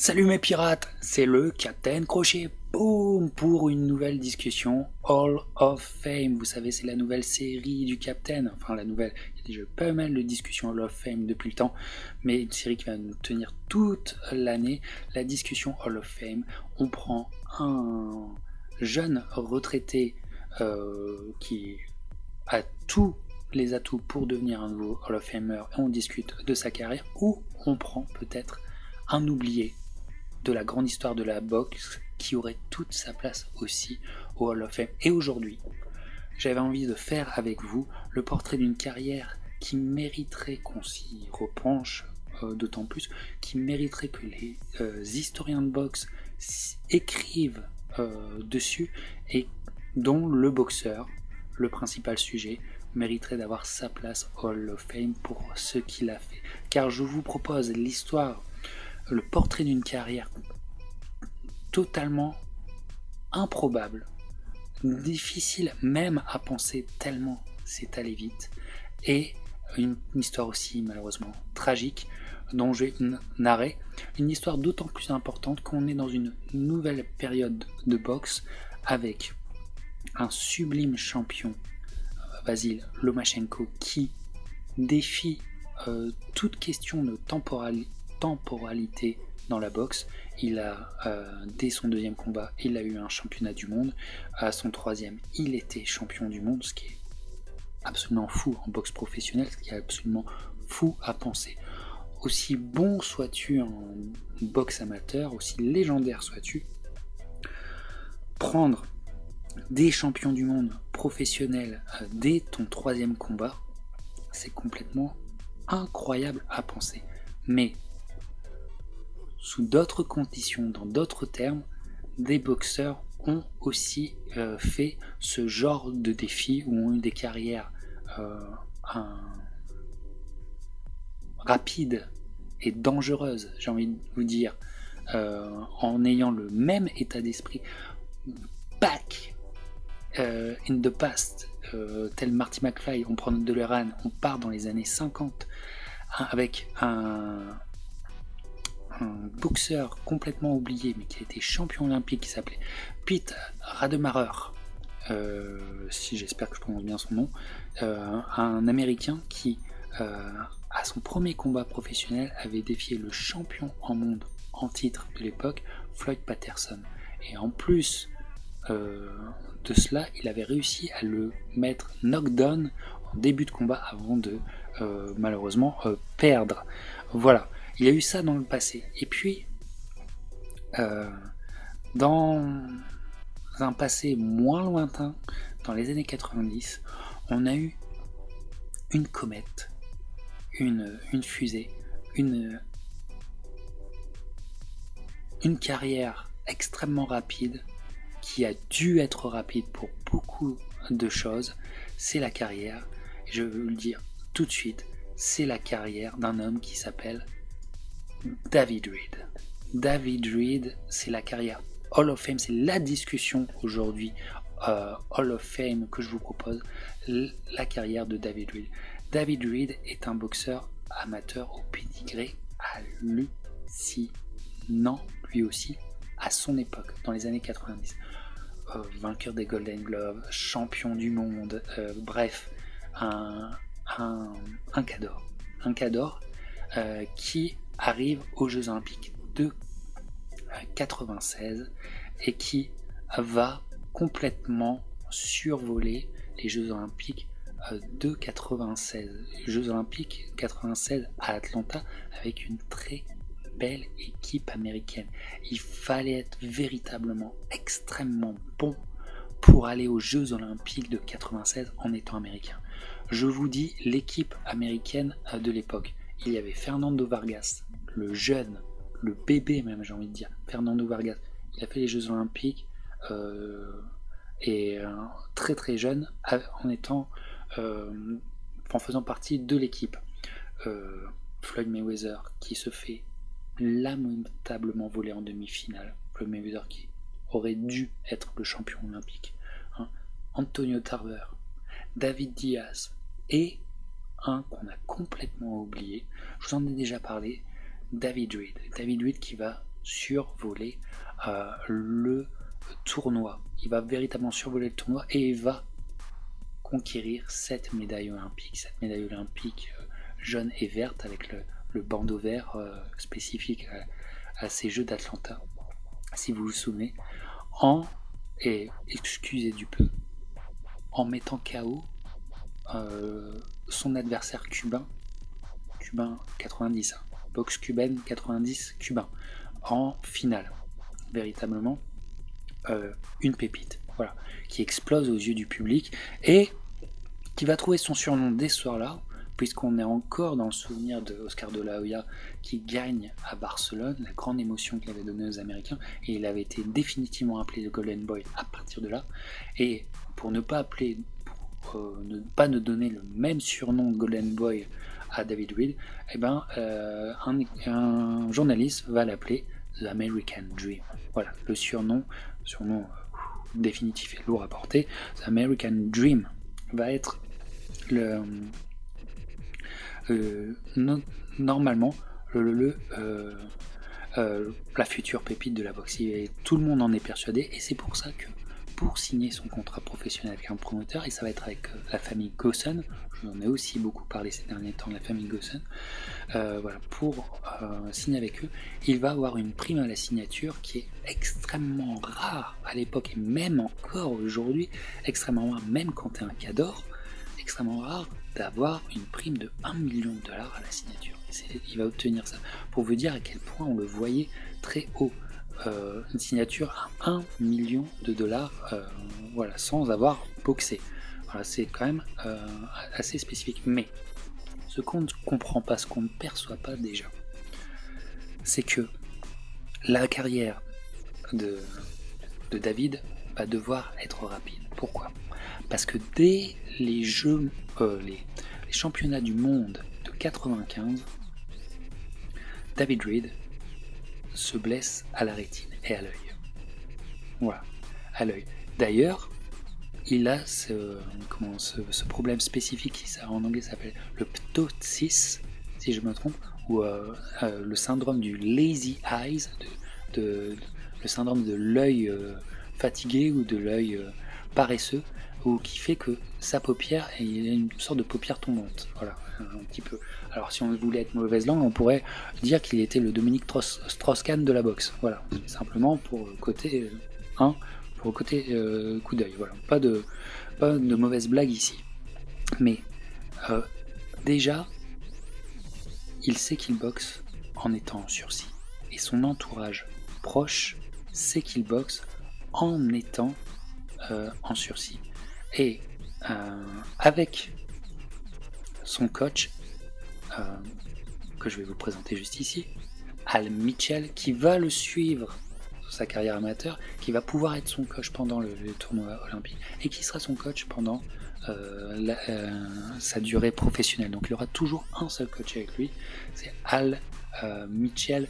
Salut mes pirates, c'est le Captain Crochet, boum, pour une nouvelle discussion Hall of Fame. Vous savez, c'est la nouvelle série du Captain, enfin la nouvelle, il y a déjà pas mal de discussions Hall of Fame depuis le temps, mais une série qui va nous tenir toute l'année. La discussion Hall of Fame, on prend un jeune retraité qui a tous les atouts pour devenir un nouveau Hall of Famer et on discute de sa carrière, ou on prend peut-être un oublié de la grande histoire de la boxe qui aurait toute sa place aussi au Hall of Fame. Et aujourd'hui, j'avais envie de faire avec vous le portrait d'une carrière qui mériterait qu'on s'y repenche, d'autant plus, qui mériterait que les historiens de boxe écrivent dessus, et dont le boxeur, le principal sujet, mériterait d'avoir sa place au Hall of Fame pour ce qu'il a fait. Car je vous propose l'histoire, le portrait d'une carrière totalement improbable, difficile même à penser tellement c'est allé vite, et une histoire aussi malheureusement tragique dont je vais narrer, une histoire d'autant plus importante qu'on est dans une nouvelle période de boxe avec un sublime champion, Vasil Lomachenko, qui défie toute question de temporalité dans la boxe. Il a, dès son deuxième combat, il a eu un championnat du monde. À son troisième, il était champion du monde, ce qui est absolument fou en boxe professionnelle, ce qui est absolument fou à penser. Aussi bon sois-tu en boxe amateur, aussi légendaire sois-tu, prendre des champions du monde professionnels dès ton troisième combat, c'est complètement incroyable à penser. Mais sous d'autres conditions, dans d'autres termes, des boxeurs ont aussi fait ce genre de défi, ou ont eu des carrières rapides et dangereuses, j'ai envie de vous dire, en ayant le même état d'esprit back in the past, tel Marty McFly. On prend notre DeLorean, on part dans les années 50 avec un boxeur complètement oublié mais qui a été champion olympique, qui s'appelait Pete Rademacher, si j'espère que je prononce bien son nom, un américain qui à son premier combat professionnel avait défié le champion en monde en titre de l'époque, Floyd Patterson, et en plus de cela, il avait réussi à le mettre knockdown en début de combat avant de malheureusement perdre. Voilà, il y a eu ça dans le passé. Et puis, dans un passé moins lointain, dans les années 90, on a eu une comète, une fusée, une carrière extrêmement rapide, qui a dû être rapide pour beaucoup de choses. C'est la carrière, et je veux le dire tout de suite, c'est la carrière d'un homme qui s'appelle David Reed. David Reed, c'est la carrière Hall of Fame, c'est la discussion aujourd'hui Hall of Fame que je vous propose, la carrière de David Reed. David Reed est un boxeur amateur au pédigré hallucinant, lui aussi, à son époque, dans les années 90. Vainqueur des Golden Gloves, champion du monde, bref, un cador qui arrive aux Jeux Olympiques de 96 et qui va complètement survoler les Jeux Olympiques de 96. Les Jeux Olympiques 96 à Atlanta, avec une très belle équipe américaine. Il fallait être véritablement extrêmement bon pour aller aux Jeux Olympiques de 96 en étant américain. Je vous dis l'équipe américaine de l'époque. Il y avait Fernando Vargas, le jeune, le bébé même, j'ai envie de dire, Fernando Vargas. Il a fait les Jeux Olympiques et très très jeune, en faisant partie de l'équipe. Floyd Mayweather qui se fait lamentablement voler en demi-finale. Floyd Mayweather qui aurait dû être le champion olympique. Antonio Tarver, David Diaz, et un qu'on a complètement oublié, je vous en ai déjà parlé, David Reed. David Reed qui va survoler le tournoi. Il va véritablement survoler le tournoi et il va conquérir cette médaille olympique jaune et verte avec le bandeau vert spécifique à ces Jeux d'Atlanta, si vous vous souvenez, et excusez du peu, en mettant KO son adversaire cubain 90, boxe cubaine 90 cubain, en finale. Véritablement une pépite, voilà, qui explose aux yeux du public et qui va trouver son surnom dès ce soir-là, puisqu'on est encore dans le souvenir de Oscar de la Hoya qui gagne à Barcelone, la grande émotion qu'il avait donnée aux Américains, et il avait été définitivement appelé le Golden Boy à partir de là. Et pour ne pas ne donner le même surnom de Golden Boy à David Reed, un journaliste va l'appeler The American Dream. Voilà, le surnom définitif et lourd à porter. The American Dream va être normalement la future pépite de la boxe. Et tout le monde en est persuadé, et c'est pour ça que pour signer son contrat professionnel avec un promoteur, et ça va être avec la famille Gossen, je vous en ai aussi beaucoup parlé ces derniers temps de la famille Gossen, pour signer avec eux, il va avoir une prime à la signature qui est extrêmement rare à l'époque, et même encore aujourd'hui, extrêmement rare, même quand tu es un cador, extrêmement rare d'avoir une prime de 1 million de dollars à la signature. Il va obtenir ça pour vous dire à quel point on le voyait très haut. Une signature à 1 million de dollars sans avoir boxé. Voilà, c'est quand même assez spécifique. Mais ce qu'on ne comprend pas, ce qu'on ne perçoit pas déjà, c'est que la carrière de David va devoir être rapide. Pourquoi ? Parce que dès les jeux, les championnats du monde de 95, David Reed se blesse à la rétine et à l'œil. Voilà, à l'œil. D'ailleurs, il a ce problème spécifique qui en anglais s'appelle le ptosis, si je me trompe, ou le syndrome du lazy eyes, le syndrome de l'œil fatigué ou de l'œil paresseux, ou qui fait que sa paupière, il a une sorte de paupière tombante, voilà, un petit peu. Alors si on voulait être mauvaise langue, on pourrait dire qu'il était le Dominique Strauss-Kahn de la boxe, voilà, simplement pour le côté coup d'œil, voilà, pas de mauvaise blague ici. Mais déjà, il sait qu'il boxe en étant en sursis, et son entourage proche sait qu'il boxe en étant en sursis. Et avec son coach, que je vais vous présenter juste ici, Al Mitchell, qui va le suivre dans sa carrière amateur, qui va pouvoir être son coach pendant le tournoi olympique, et qui sera son coach pendant sa durée professionnelle. Donc il aura toujours un seul coach avec lui, c'est Al Mitchell,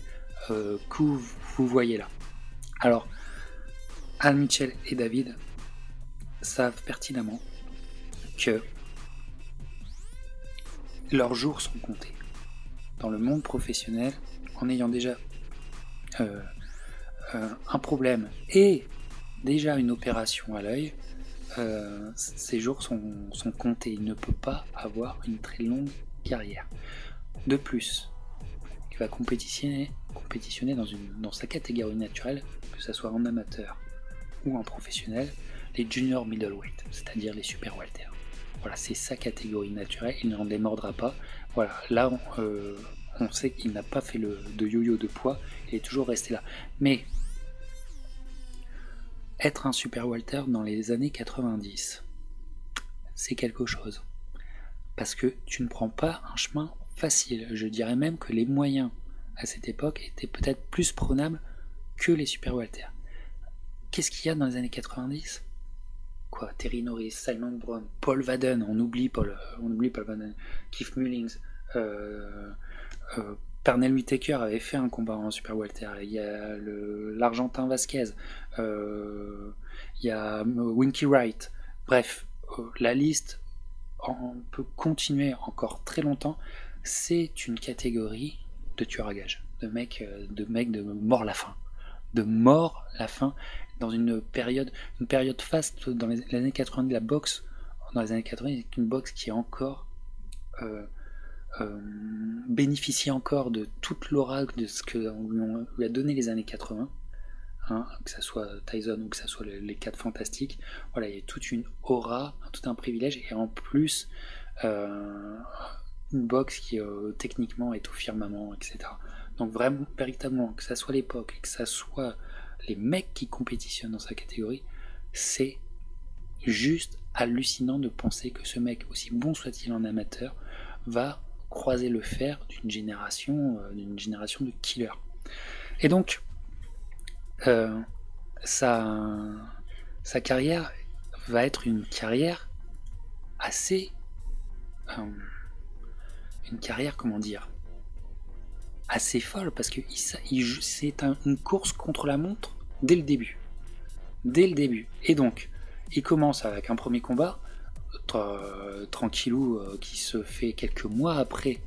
que vous voyez là. Alors, Al Mitchell et David savent pertinemment que leurs jours sont comptés dans le monde professionnel, en ayant déjà un problème et déjà une opération à l'œil. Ses jours sont comptés. Il ne peut pas avoir une très longue carrière. De plus, il va compétitionner dans sa catégorie naturelle, que ce soit en amateur ou en professionnel, les junior middleweight, c'est-à-dire les super welter. Voilà, c'est sa catégorie naturelle, il n'en démordra pas. Voilà, là on sait qu'il n'a pas fait de yo-yo de poids, il est toujours resté là. Mais être un super welter dans les années 90, c'est quelque chose. Parce que tu ne prends pas un chemin facile. Je dirais même que les moyens à cette époque étaient peut-être plus prenables que les super welter. Qu'est-ce qu'il y a dans les années 90 ? Quoi, Terry Norris, Simon Brown, Paul Vaden, on oublie Paul Vaden, Keith Mullings, Pernell Whitaker avait fait un combat en super welter. Il y a l'Argentin Vasquez, il y a Winky Wright. Bref, la liste, on peut continuer encore très longtemps. C'est une catégorie de tueurs à gages. de mort la faim. De mort la faim dans une période faste dans les années 80 de la boxe. Dans les années 80, c'est une boxe qui est encore bénéficie encore de toute l'aura de ce que lui a donné les années 80. Que ça soit Tyson ou que ça soit les 4 fantastiques, voilà, il y a toute une aura, tout un privilège, et en plus une boxe qui techniquement est au firmament, etc. Donc vraiment, véritablement, que ça soit l'époque et que ça soit les mecs qui compétitionnent dans sa catégorie, c'est juste hallucinant de penser que ce mec, aussi bon soit-il en amateur, va croiser le fer d'une génération de killers. Et donc sa carrière va être une carrière assez comment dire, assez folle, parce que c'est une course contre la montre dès le début, et donc il commence avec un premier combat tranquillou qui se fait quelques mois après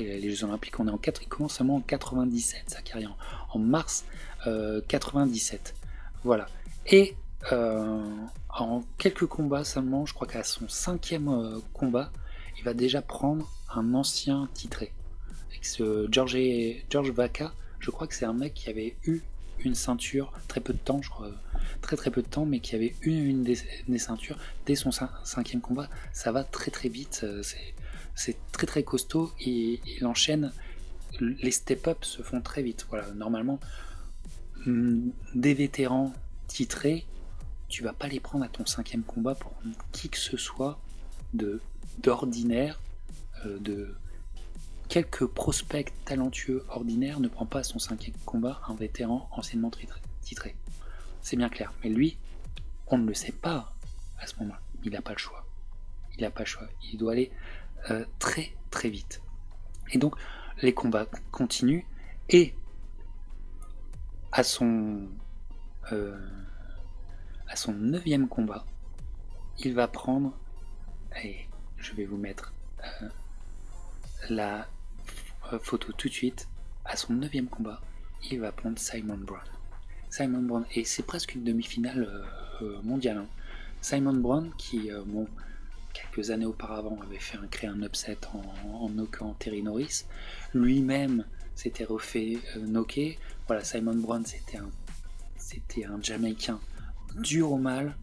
les Jeux Olympiques. On est il commence seulement en 97 sa carrière, en mars 97. Voilà. Et en quelques combats seulement, je crois qu'à son 5e combat, il va déjà prendre un ancien titré. Avec ce George Vaca, je crois que c'est un mec qui avait eu une ceinture très peu de temps, je crois, très peu de temps, mais qui avait eu une des ceintures dès son 5e combat. Ça va très très vite, c'est très très costaud, et il enchaîne. Les step-up se font très vite. Voilà, normalement, des vétérans titrés, tu vas pas les prendre à ton 5e combat pour qui que ce soit d'ordinaire, de quelques prospects talentueux ordinaires ne prend pas à son 5e combat un vétéran anciennement titré. C'est bien clair. Mais lui, on ne le sait pas à ce moment-là. Il n'a pas le choix. Il doit aller très très vite. Et donc, les combats continuent, et à son 9e combat, il va prendre, et je vais vous mettre la photo tout de suite, à son 9e combat, il va prendre Simon Brown, et c'est presque une demi-finale mondiale. Simon Brown qui, quelques années auparavant, avait créé un upset en knockant Terry Norris, lui-même s'était refait knocker. Voilà, Simon Brown, c'était un Jamaïcain dur au mal,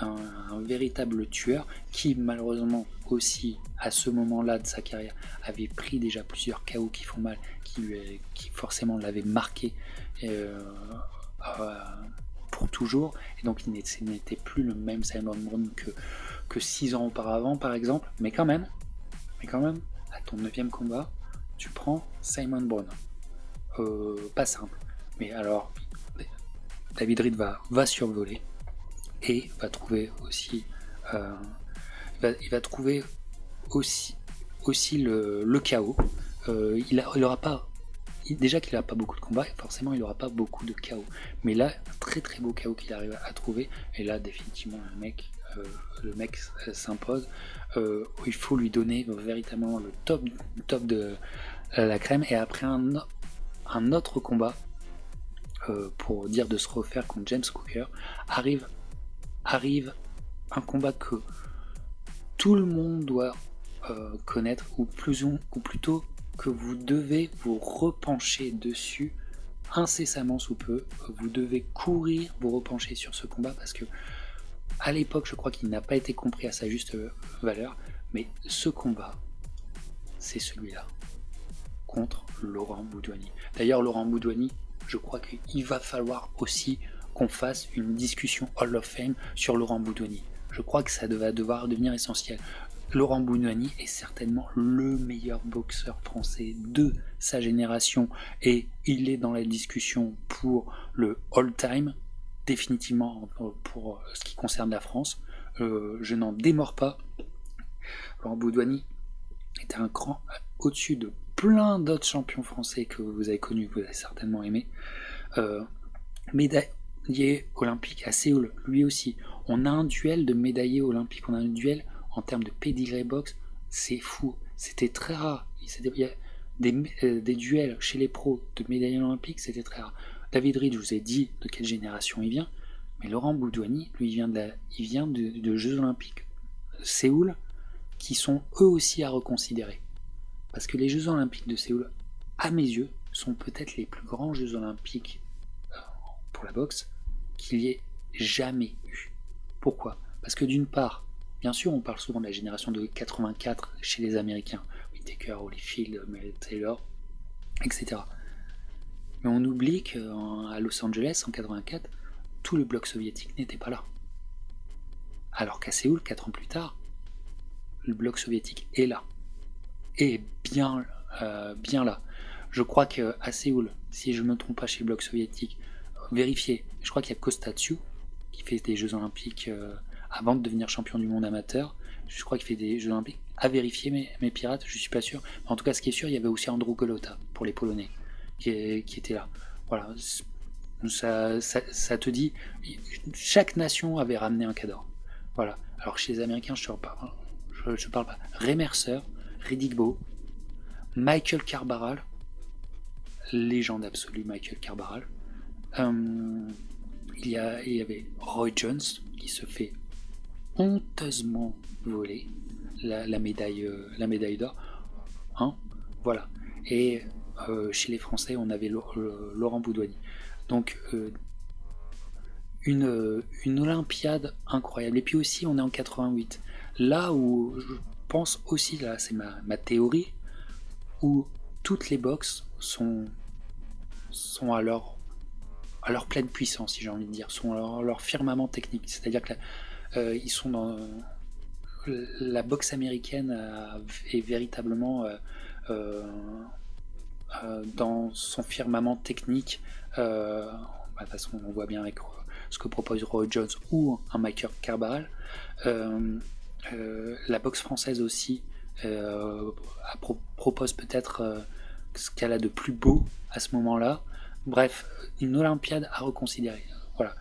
un véritable tueur, qui malheureusement aussi à ce moment-là de sa carrière avait pris déjà plusieurs KO qui font mal, qui forcément l'avaient marqué pour toujours, et donc il n'était plus le même Simon Brown que 6 ans auparavant par exemple, mais quand même à ton 9e combat tu prends Simon Brown, pas simple, mais alors David Reed va survoler et va trouver aussi il va trouver aussi le chaos. Il aura pas, déjà qu'il n'a pas beaucoup de combats, forcément il n'aura pas beaucoup de chaos, mais là un très très beau chaos qu'il arrive à trouver, et là définitivement le mec s'impose. Il faut lui donner véritablement le top de la crème, et après un autre combat pour dire de se refaire contre James Cooker, arrive un combat que tout le monde doit connaître, ou plutôt que vous devez vous repencher dessus incessamment sous peu. Vous devez courir, vous repencher sur ce combat, parce que à l'époque je crois qu'il n'a pas été compris à sa juste valeur, mais ce combat, c'est celui-là contre Laurent Boudouani. D'ailleurs Laurent Boudouani, je crois qu'il va falloir aussi qu'on fasse une discussion Hall of Fame sur Laurent Boudouani. Je crois que ça va devoir devenir essentiel. Laurent Boudouani est certainement le meilleur boxeur français de sa génération, et il est dans la discussion pour le all-time, définitivement pour ce qui concerne la France. Je n'en démords pas. Laurent Boudouani est un cran au-dessus de plein d'autres champions français que vous avez connus, que vous avez certainement aimés. Médaillé olympique à Séoul, lui aussi. On a un duel de médaillés olympiques, on a un duel en termes de pedigree box, c'est fou. C'était très rare. des duels chez les pros de médailles olympiques, c'était très rare. David Reed, je vous ai dit de quelle génération il vient, mais Laurent Boudouani, lui, il vient de Jeux olympiques Séoul, qui sont eux aussi à reconsidérer. Parce que les Jeux olympiques de Séoul, à mes yeux, sont peut-être les plus grands Jeux olympiques pour la boxe qu'il y ait jamais eu. Pourquoi ? Parce que d'une part, bien sûr, on parle souvent de la génération de 84 chez les Américains, Whittaker, Holyfield, Mel Taylor, etc. Mais on oublie qu'à Los Angeles, en 84, tout le bloc soviétique n'était pas là. Alors qu'à Séoul, 4 ans plus tard, le bloc soviétique est là. Et bien là. Je crois qu'à Séoul, si je ne me trompe pas chez le bloc soviétique, vérifiez, je crois qu'il y a Kostatsu qui fait des Jeux Olympiques avant de devenir champion du monde amateur. Je crois qu'il fait des Jeux Olympiques. À vérifier mes pirates, je suis pas sûr. Mais en tout cas, ce qui est sûr, il y avait aussi Andrew Golota pour les Polonais qui était là. Voilà. Ça te dit, chaque nation avait ramené un cadre. Voilà. Alors chez les Américains, je parle pas. Ray Mercer, Riddick Bowe, Michael Carbaral, légende absolue Michael Carbaral. Il y avait Roy Jones qui se fait honteusement voler la médaille d'or. Hein, voilà. Et chez les Français, on avait Laurent Boudouani. Donc une Olympiade incroyable. Et puis aussi, on est en 88. Là où je pense aussi, là c'est ma théorie, où toutes les boxes sont à leur pleine puissance, si j'ai envie de dire, sont à leur firmament technique. C'est-à-dire que ils sont dans la boxe américaine est véritablement dans son firmament technique. De toute façon, on voit bien avec ce que propose Roy Jones ou un Michael Carbaral. La boxe française aussi propose peut-être ce qu'elle a de plus beau à ce moment-là. Bref, une Olympiade à reconsidérer. Voilà.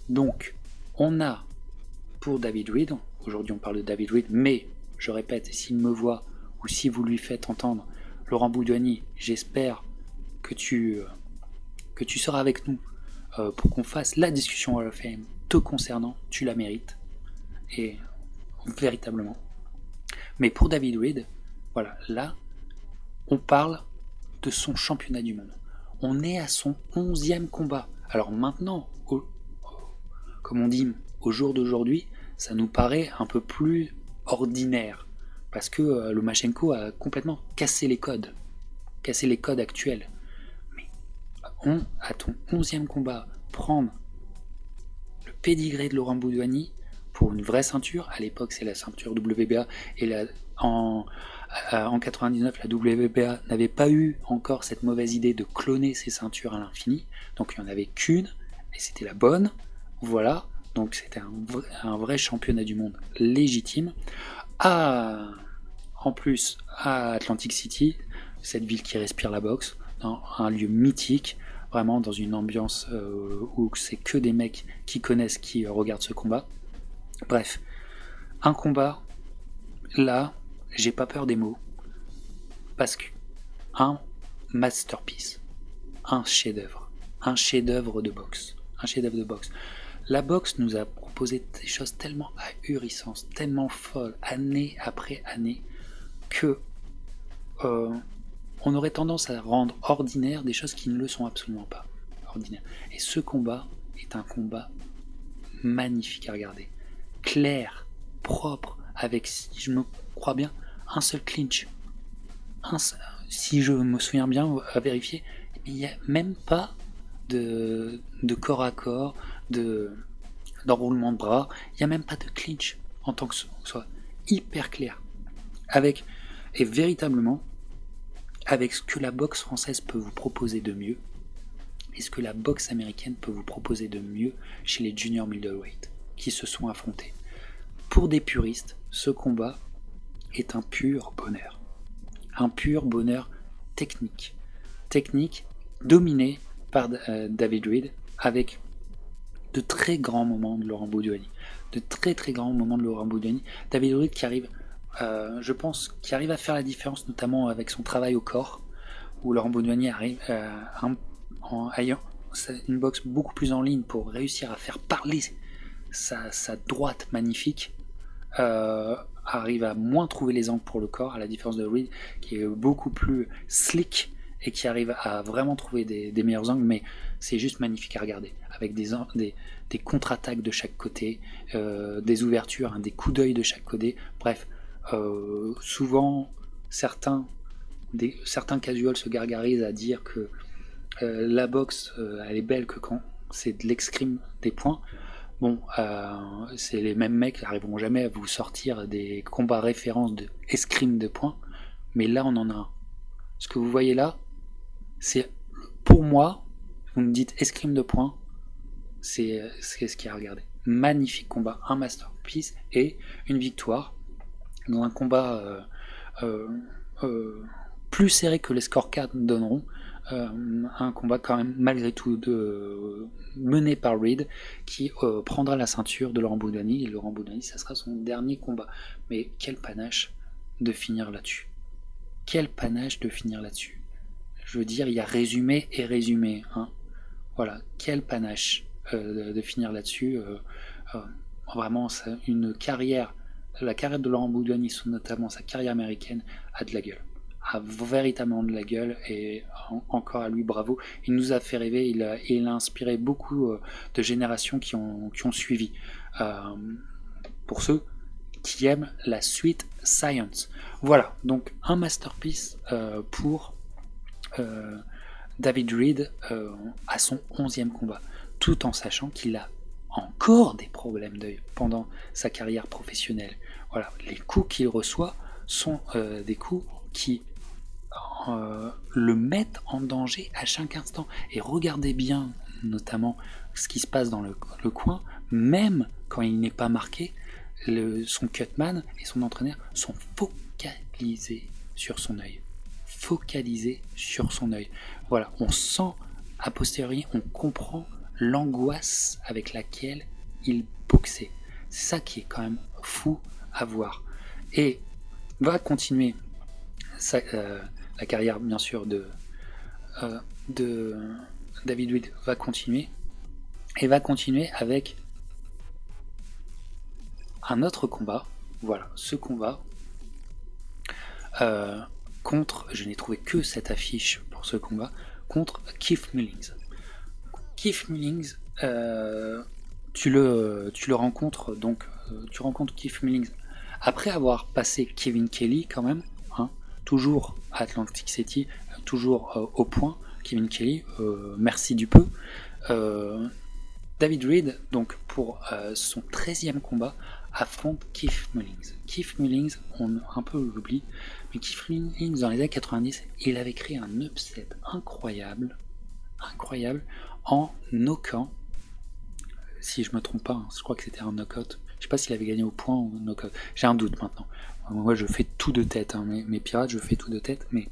Donc, on a pour David Reed, aujourd'hui on parle de David Reed, mais je répète, s'il me voit ou si vous lui faites entendre Laurent Boudouani, j'espère que tu seras avec nous pour qu'on fasse la discussion Hall of Fame te concernant, tu la mérites. Et véritablement. Mais pour David Reed, voilà, là, on parle de son championnat du monde. On est à son 11e combat. Alors maintenant, comme on dit, au jour d'aujourd'hui, ça nous paraît un peu plus ordinaire. Parce que Lomachenko a complètement cassé les codes actuels. Mais à ton 11e combat, prendre le pédigré de Laurent Boudouani pour une vraie ceinture, à l'époque c'est la ceinture WBA, et en 99 la WBA n'avait pas eu encore cette mauvaise idée de cloner ses ceintures à l'infini, donc il n'y en avait qu'une, et c'était la bonne, voilà, donc c'était un vrai championnat du monde légitime. En plus, à Atlantic City, cette ville qui respire la boxe, dans un lieu mythique, vraiment dans une ambiance où c'est que des mecs qui connaissent, qui regardent ce combat. Bref, un combat, là, j'ai pas peur des mots, parce que un masterpiece, un chef-d'œuvre de boxe, La boxe nous a proposé des choses tellement ahurissantes, tellement folles, année après année, que on aurait tendance à rendre ordinaire des choses qui ne le sont absolument pas ordinaires. Et ce combat est un combat magnifique à regarder. Clair, propre, avec, si je me crois bien, un seul clinch. Si je me souviens bien, à vérifier, il n'y a même pas de corps à corps, d'enroulement de bras, il n'y a même pas de clinch en tant que ce soit hyper clair. Et véritablement, avec ce que la boxe française peut vous proposer de mieux, et ce que la boxe américaine peut vous proposer de mieux chez les junior middleweight qui se sont affrontés. Pour des puristes, ce combat est un pur bonheur. Un pur bonheur technique. Technique dominé par David Reed avec de très grands moments de Laurent Boudouani. David Reed qui arrive, je pense, qui arrive à faire la différence, notamment avec son travail au corps. où Laurent Baudouani arrive en ayant une boxe beaucoup plus en ligne pour réussir à faire parler sa droite magnifique, arrive à moins trouver les angles pour le corps, à la différence de Reed qui est beaucoup plus slick et qui arrive à vraiment trouver des meilleurs angles, mais c'est juste magnifique à regarder, avec des contre-attaques de chaque côté, des ouvertures, des coups d'œil de chaque côté, bref, souvent certains casuals se gargarisent à dire que la boxe elle est belle que quand c'est de l'escrime des points. Bon, c'est les mêmes mecs qui n'arriveront jamais à vous sortir des combats références de escrime de points, mais là on en a un. Ce que vous voyez là, c'est pour moi, vous me dites escrime de points, c'est ce qu'il y a à regarder. Magnifique combat, un masterpiece et une victoire dans un combat plus serré que les scorecards donneront. Un combat quand même malgré tout mené par Reed qui prendra la ceinture de Laurent Baudouani, et Laurent Baudouani ça sera son dernier combat. Mais quel panache de finir là-dessus, quel panache de finir là-dessus. Je veux dire, il y a résumé et résumé, hein. Voilà, quel panache de finir là-dessus. Vraiment, une carrière, la carrière de Laurent Baudouani, notamment sa carrière américaine, a de la gueule. A véritablement de la gueule, et encore à lui, bravo. Il nous a fait rêver, il a inspiré beaucoup de générations qui ont suivi. Pour ceux qui aiment la suite Science. Voilà, donc un masterpiece pour David Reed à son 11e combat, tout en sachant qu'il a encore des problèmes d'œil pendant sa carrière professionnelle. Voilà, les coups qu'il reçoit sont des coups qui le mettent en danger à chaque instant. Et regardez bien, notamment, ce qui se passe dans le coin, même quand il n'est pas marqué, son cutman et son entraîneur sont focalisés sur son œil. Focalisés sur son œil. Voilà, on sent, a posteriori, on comprend l'angoisse avec laquelle il boxait. C'est ça qui est quand même fou à voir. Et va continuer la carrière, bien sûr, de David Reed va continuer, et va continuer avec un autre combat. Voilà, ce combat contre, je n'ai trouvé que cette affiche pour ce combat, contre Keith Mullings. Keith Mullings, tu le rencontres, donc tu rencontres Keith Mullings après avoir passé Kevin Kelly quand même, hein, toujours à Atlantic City, toujours au point. Kevin Kelly, merci du peu. David Reed, donc pour son 13e combat, affronte Keith Mullings. Keith Mullings, on un peu l'oublie, mais Keith Mullings dans les années 90, il avait créé un upset incroyable en knockant, si je me trompe pas, je crois que c'était un knockout. Je sais pas s'il avait gagné au point ou au knockout. J'ai un doute maintenant. Moi, je fais tout de tête, hein, mes pirates, je fais tout de tête, mais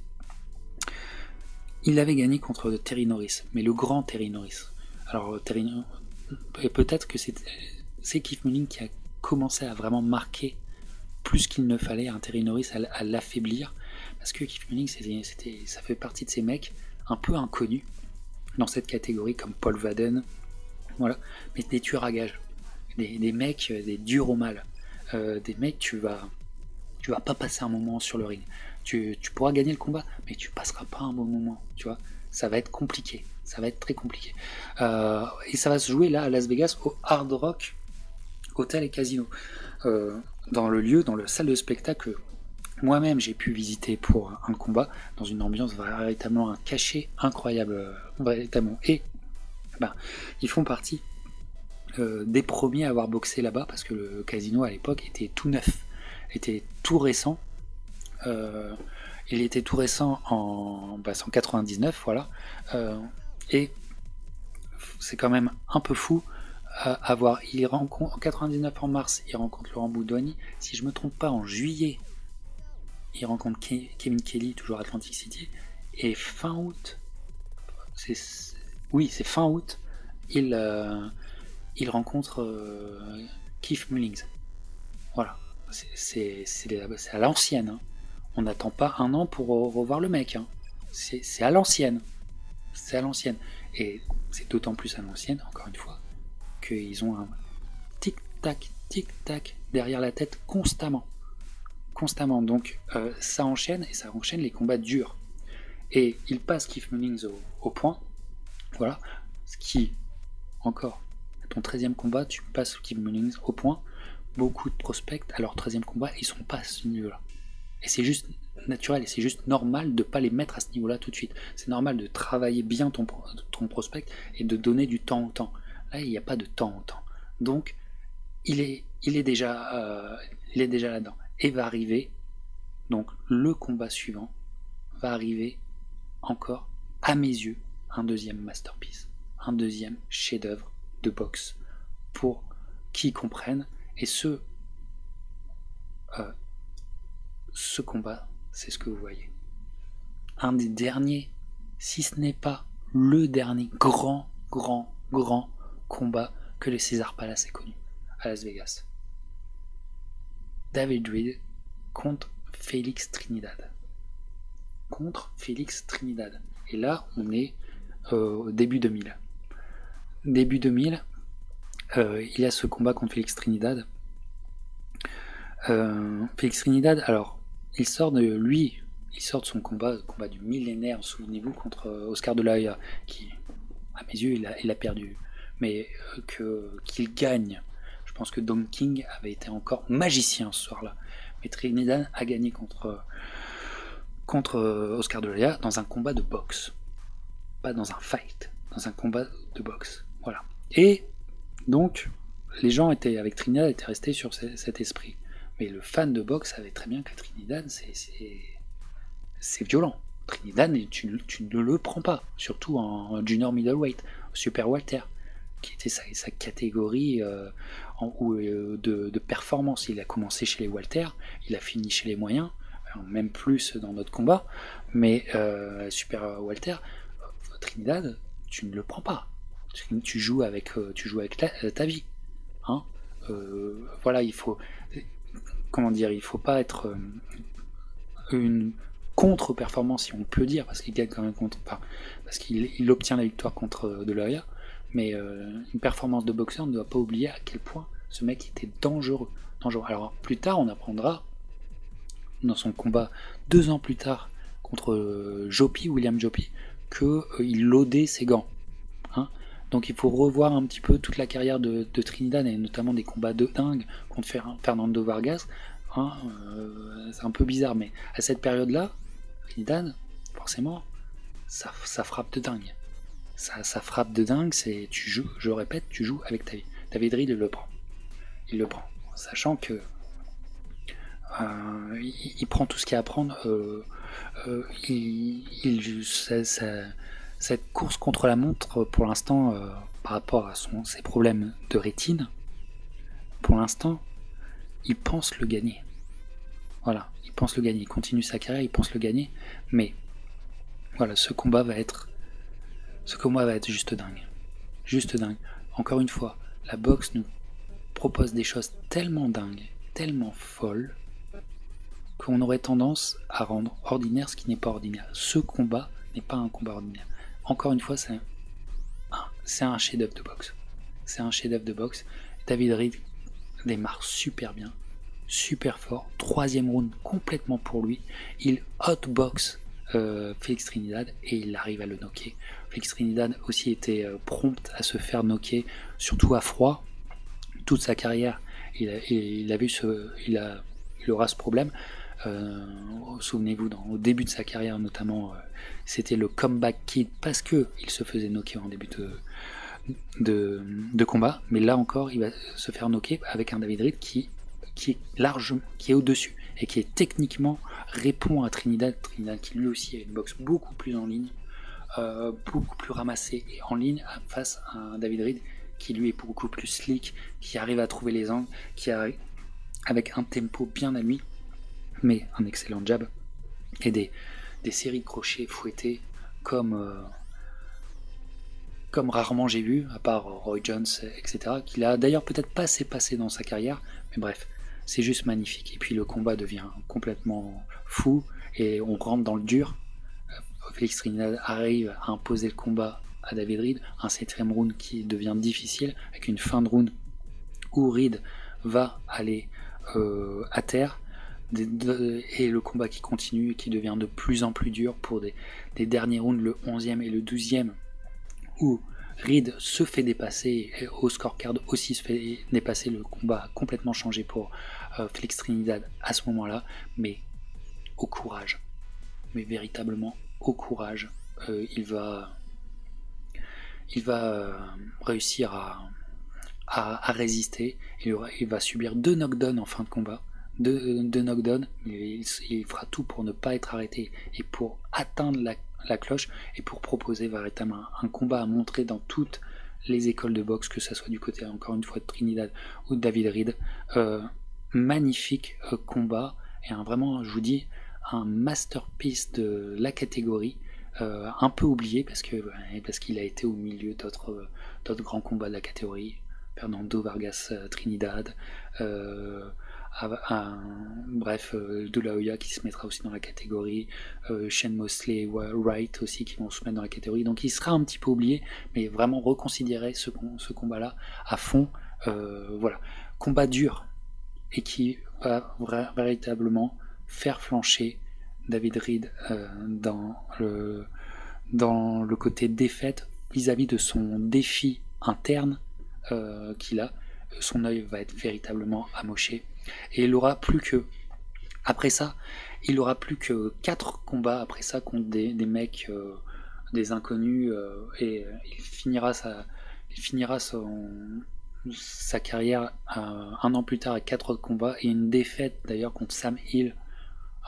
il avait gagné contre Terry Norris, mais le grand Terry Norris. Alors et peut-être que c'est Keith Mullings qui a commencé à vraiment marquer plus qu'il ne fallait un Terry Norris, à l'affaiblir, parce que Keith Mullings, ça fait partie de ces mecs un peu inconnus dans cette catégorie, comme Paul Vaden, voilà, mais des tueurs à gages, des mecs, des durs au mal, des mecs, tu vas pas passer un moment sur le ring, tu pourras gagner le combat, mais tu passeras pas un bon moment, tu vois, ça va être compliqué, ça va être très compliqué, et ça va se jouer là à Las Vegas au Hard Rock Hotel et Casino, dans la salle de spectacle. Moi-même, j'ai pu visiter pour un combat dans une ambiance véritablement, un cachet incroyable, véritablement. Et ils font partie des premiers à avoir boxé là-bas, parce que le casino à l'époque était tout neuf, était tout récent. Il était tout récent en 99, voilà. Et c'est quand même un peu fou. Il rencontre en 99 en mars, il rencontre Laurent Baudouani. Si je me trompe pas, en juillet, il rencontre Kevin Kelly, toujours à Atlantic City, et fin août, c'est fin août, il rencontre Keith Mullings. Voilà, c'est à l'ancienne, hein. On n'attend pas un an pour revoir le mec, hein. C'est à l'ancienne. C'est à l'ancienne. Et c'est d'autant plus à l'ancienne, encore une fois, qu'ils ont un tic-tac derrière la tête constamment. Constamment. Donc ça enchaîne, et ça enchaîne les combats durs. Et il passe Keith Mullings au point. Voilà. Ce qui, encore, à ton 13e combat, tu passes Keith Mullings au point. Beaucoup de prospects, à leur 13e combat, ils sont pas à ce niveau-là. Et c'est juste naturel, et c'est juste normal de ne pas les mettre à ce niveau-là tout de suite. C'est normal de travailler bien ton prospect et de donner du temps au temps. Là, il n'y a pas de temps au temps. Donc, il est déjà là-dedans. Et va arriver, donc le combat suivant, va arriver encore, à mes yeux, un deuxième masterpiece, un deuxième chef-d'œuvre de boxe pour qui comprennent. Et ce combat, c'est ce que vous voyez. Un des derniers, si ce n'est pas le dernier grand combat que le Caesars Palace ait connu à Las Vegas. David Reed contre Félix Trinidad. Et là, on est au début 2000. Début 2000, il y a ce combat contre Félix Trinidad. Félix Trinidad, alors, il sort de son combat du millénaire, souvenez-vous, contre Oscar de la Hoya, qui, à mes yeux, il a perdu. Mais qu'il gagne. Je pense que Don King avait été encore magicien ce soir-là. Mais Trinidad a gagné contre Oscar de la Hoya dans un combat de boxe. Pas dans un fight, dans un combat de boxe. Voilà. Et donc, les gens avec Trinidad étaient restés sur cet esprit. Mais le fan de boxe savait très bien que Trinidad, c'est violent. Trinidad, tu ne le prends pas. Surtout en junior middleweight, super welter, qui était sa catégorie de performance. Il a commencé chez les welter, il a fini chez les moyens, même plus dans notre combat. Mais super welter, Trinidad, tu ne le prends pas. Tu joues avec ta vie. Hein, voilà, il faut pas être une contre-performance, si on peut dire, parce qu'il gagne quand même parce qu'il obtient la victoire contre De La Hoya, mais une performance de boxeur ne doit pas oublier à quel point ce mec était dangereux. Alors plus tard, on apprendra dans son combat 2 ans plus tard contre William Joppy, qu'il laudait ses gants. Hein. Donc il faut revoir un petit peu toute la carrière de Trinidad, et notamment des combats de dingue contre Fernando Vargas. Hein, c'est un peu bizarre, mais à cette période-là, Trinidad, forcément, ça frappe de dingue. Ça frappe de dingue, tu joues, je répète, tu joues avec ta vie. David Reed il le prend, sachant que il prend tout ce qu'il y a à prendre. Cette course contre la montre, pour l'instant, par rapport à ses problèmes de rétine, pour l'instant, il pense le gagner. Voilà, il pense le gagner. Il continue sa carrière, il pense le gagner. Mais voilà, ce combat va être juste dingue. Juste dingue. Encore une fois, la boxe nous propose des choses tellement dingues, tellement folles, qu'on aurait tendance à rendre ordinaire ce qui n'est pas ordinaire. Ce combat n'est pas un combat ordinaire. Encore une fois, c'est un chef-d'œuvre de boxe. C'est un chef-d'œuvre de boxe. David Reed démarre super bien, super fort. 3e round complètement pour lui. Il hotbox Félix Trinidad et il arrive à le knocker. Félix Trinidad aussi était prompt à se faire knocker, surtout à froid. Toute sa carrière, il aura ce problème. Souvenez-vous, au début de sa carrière notamment, c'était le comeback kid parce que il se faisait knocker en début de combat, mais là encore il va se faire knocker avec un David Reed qui est au-dessus et qui est techniquement répond à Trinidad qui lui aussi a une boxe beaucoup plus en ligne, beaucoup plus ramassée et en ligne face à un David Reed qui lui est beaucoup plus slick, qui arrive à trouver les angles, qui arrive avec un tempo bien à lui, mais un excellent jab et des séries de crochets fouettés comme rarement j'ai vu, à part Roy Jones, etc., qu'il a d'ailleurs peut-être pas assez passé dans sa carrière, mais bref, c'est juste magnifique. Et puis le combat devient complètement fou, et on rentre dans le dur. Félix Trinidad arrive à imposer le combat à David Reed, un 7ème round qui devient difficile, avec une fin de round où Reed va aller à terre, et le combat qui continue et qui devient de plus en plus dur pour des derniers rounds, le 11e et le 12e, où Reed se fait dépasser, et au scorecard aussi se fait dépasser. Le combat a complètement changé pour Félix Trinidad à ce moment-là, mais au courage, mais véritablement au courage, il va réussir à résister. Il va subir 2 knockdowns en fin de combat, 2 knockdowns, mais il fera tout pour ne pas être arrêté et pour atteindre la cloche et pour proposer véritablement un combat à montrer dans toutes les écoles de boxe, que ce soit du côté encore une fois de Trinidad ou de David Reed. Magnifique combat, et vraiment, je vous dis, un masterpiece de la catégorie, un peu oublié parce qu'il a été au milieu d'autres grands combats de la catégorie, Fernando Vargas Trinidad, bref, De La Hoya qui se mettra aussi dans la catégorie, Shane Mosley, Wright aussi qui vont se mettre dans la catégorie, donc il sera un petit peu oublié, mais vraiment reconsidérer ce combat-là à fond. Voilà, combat dur et qui va véritablement faire flancher David Reed dans le côté défaite vis-à-vis de son défi interne qu'il a. Son œil va être véritablement amoché, et il aura plus que, après ça, il aura plus que 4 combats après ça contre des mecs, des inconnus, et il finira sa carrière un an plus tard avec 4 autres combats et une défaite d'ailleurs contre Sam Hill,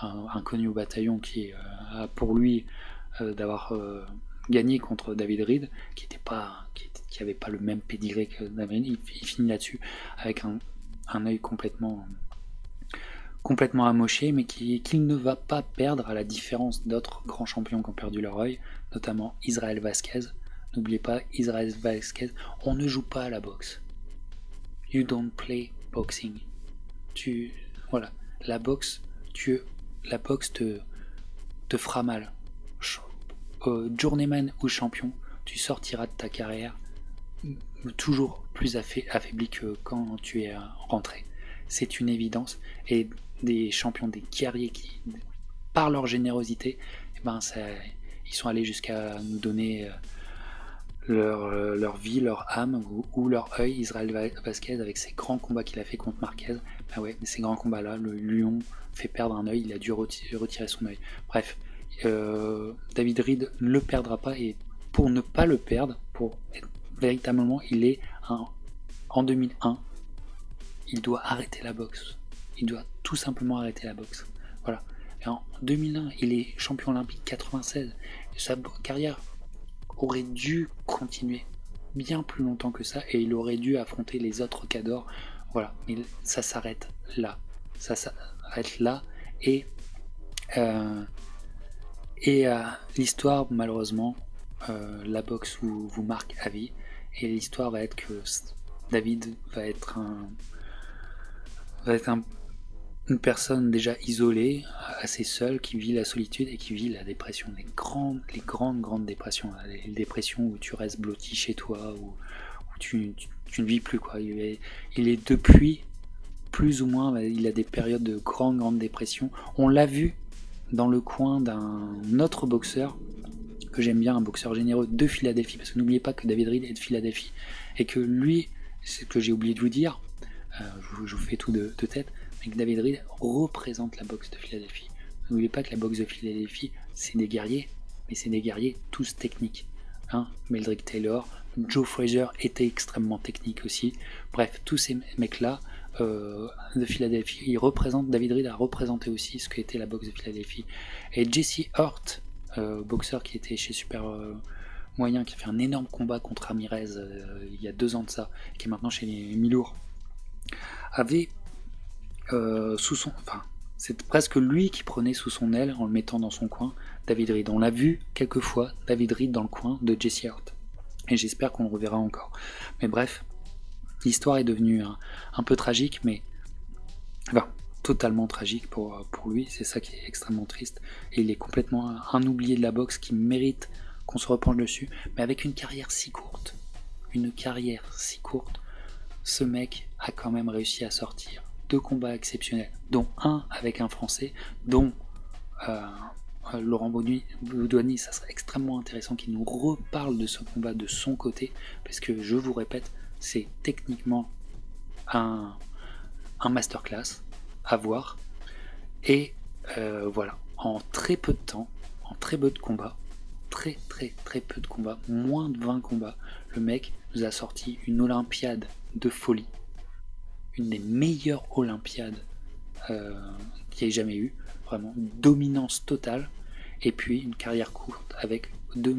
inconnu au bataillon, qui a pour lui d'avoir gagné contre David Reed, qui avait pas le même pédigré que David Reed. Il finit là-dessus avec un œil complètement amoché, mais qu'il ne va pas perdre, à la différence d'autres grands champions qui ont perdu leur œil, notamment Israel Vasquez. N'oubliez pas, Israel Vasquez, on ne joue pas à la boxe. You don't play boxing. Voilà, la boxe te fera mal. Journeyman ou champion, tu sortiras de ta carrière toujours plus affaibli que quand tu es rentré. C'est une évidence, et des champions, des guerriers qui, par leur générosité, ils sont allés jusqu'à nous donner leur vie, leur âme ou leur œil. Israel Vasquez, avec ses grands combats qu'il a fait contre Marquez, mais ces grands combats-là, le lion fait perdre un œil, il a dû retirer son œil. Bref, David Reed ne le perdra pas, et pour ne pas le perdre, véritablement, en 2001, il doit arrêter la boxe. Il doit tout simplement arrêter la boxe. Voilà. Et en 2001, il est champion olympique 96. Sa carrière aurait dû continuer bien plus longtemps que ça, et il aurait dû affronter les autres cadors. Voilà. Mais ça s'arrête là. Et l'histoire, malheureusement, la boxe vous marque à vie, et l'histoire va être que David va être une personne déjà isolée, assez seule, qui vit la solitude et qui vit la dépression, les grandes dépressions, les dépressions où tu restes blotti chez toi, où tu ne vis plus, quoi. Il est depuis, plus ou moins, il a des périodes de grande dépression. On l'a vu dans le coin d'un autre boxeur que j'aime bien, un boxeur généreux de Philadelphie, parce que n'oubliez pas que David Reed est de Philadelphie, et que lui, c'est ce que j'ai oublié de vous dire, je vous fais tout de tête, mais que David Reed représente la boxe de Philadelphie. N'oubliez pas que la boxe de Philadelphie, c'est des guerriers, mais c'est des guerriers tous techniques. Meldrick Taylor, Joe Frazier était extrêmement technique aussi. Bref, tous ces mecs-là de Philadelphie, David Reed a représenté aussi ce qu'était la boxe de Philadelphie. Et Jesse Hurt, boxeur qui était chez Super Moyen, qui a fait un énorme combat contre Ramirez il y a 2 ans de ça, qui est maintenant chez les mi-lourds, avait c'est presque lui qui prenait sous son aile, en le mettant dans son coin, David Reed. On l'a vu quelques fois, David Reed dans le coin de Jesse Hurt, et j'espère qu'on le reverra encore. Mais bref, l'histoire est devenue un peu tragique, mais totalement tragique pour lui, c'est ça qui est extrêmement triste, et il est complètement un oublié de la boxe qui mérite qu'on se repenche dessus, mais avec une carrière si courte, ce mec a quand même réussi à sortir 2 combats exceptionnels, dont un avec un Français, dont Laurent Boudouani, ça serait extrêmement intéressant qu'il nous reparle de ce combat de son côté, parce que je vous répète, c'est techniquement un masterclass à voir, et voilà, en très peu de temps, en très peu de combats, très peu de combats, moins de 20 combats, le mec nous a sorti une Olympiade de folie, une des meilleures Olympiades qu'il y ait jamais eu, vraiment une dominance totale, et puis une carrière courte avec 2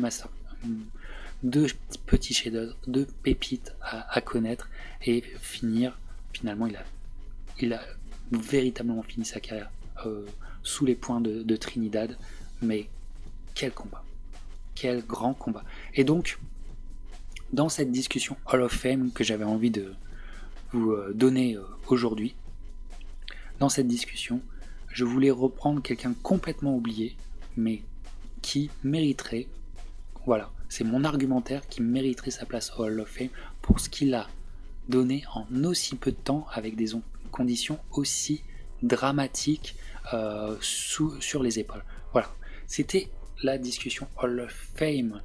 petits chefs-d'œuvre, 2 pépites à connaître, et finalement il a véritablement fini sa carrière sous les poings de Trinidad, mais quel combat, quel grand combat. Et donc, dans cette discussion Hall of Fame que j'avais envie de vous donner aujourd'hui, dans cette discussion, je voulais reprendre quelqu'un complètement oublié, mais qui mériterait, voilà, c'est mon argumentaire, qui mériterait sa place au Hall of Fame pour ce qu'il a donné en aussi peu de temps, avec des conditions aussi dramatiques sur les épaules. Voilà, c'était la discussion Hall of Fame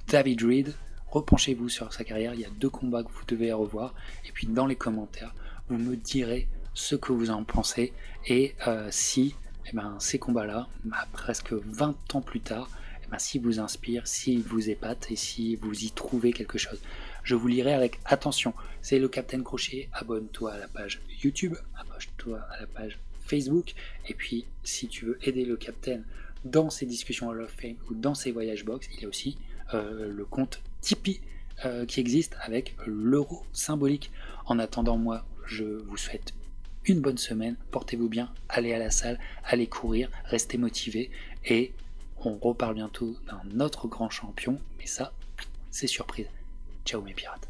David Reed. Repenchez-vous sur sa carrière, il y a 2 combats que vous devez revoir, et puis dans les commentaires, vous me direz ce que vous en pensez, et si ces combats-là, presque 20 ans plus tard, s'ils vous inspirent, s'ils vous épatent, et si vous y trouvez quelque chose. Je vous lirai avec attention. C'est le Captain Crochet, abonne-toi à la page YouTube, abonne-toi à la page Facebook, et puis si tu veux aider le Captain dans ses discussions Hall of Fame ou dans ses voyages box, il y a aussi le compte Tipeee qui existe avec l'euro symbolique. En attendant, moi, je vous souhaite une bonne semaine, portez-vous bien, allez à la salle, allez courir, restez motivés, et on reparle bientôt d'un autre grand champion, mais ça, c'est surprise. Ciao mes pirates.